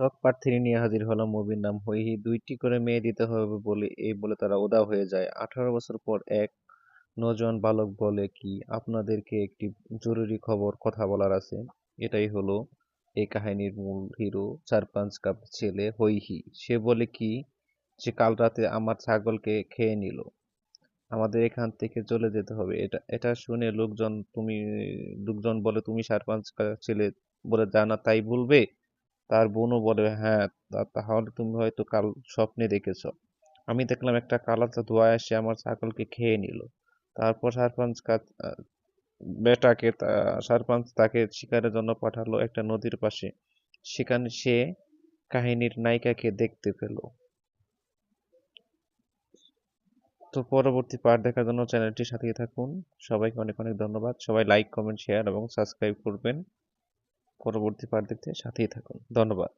শখ প্রার্থিনী নিয়ে হাজির হলাম, মুভির নাম হৈহি। 2টি করে মেয়ে দিতে হবে বলে এই বলে তারা উধাও হয়ে যায়। 18 বছর পর এক নৌজওয়ান বালক বলে কি আপনাদেরকে একটি জরুরি কথা বলার আছে। এটাই হলো এই কাহিনীর মূল হিরো, সারপাঞ্চ কাপ ছেলে হৈহি। সে বলে কি যে কাল রাতে আমার ছাগলকে খেয়ে নিল, আমাদের এখান থেকে চলে যেতে হবে। এটা এটা শুনে লোকজন বলে তুমি সারপাঞ্চ ছেলে বলে জানা তাই বলবে। তার বোনও বলে হ্যাঁ, তাহলে তুমি হয়তো কাল স্বপ্নে দেখেছ। আমি দেখলাম একটা কালাতে ধোঁয়া এসে আমার ছাগলকে খেয়ে নিল। তারপর সারপাঞ্চ তাকে শিকারের জন্য পাঠালো একটা নদীর পাশে। সেখানে সে কাহিনীর নায়িকাকে দেখতে পেল। তো পরবর্তী পার্ট দেখার জন্য চ্যানেলটির সাথেই থাকুন। সবাইকে অনেক অনেক ধন্যবাদ। সবাই লাইক, কমেন্ট, শেয়ার এবং সাবস্ক্রাইব করবেন। পরবর্তী পার্ট দেখতে সাথেই থাকুন। ধন্যবাদ।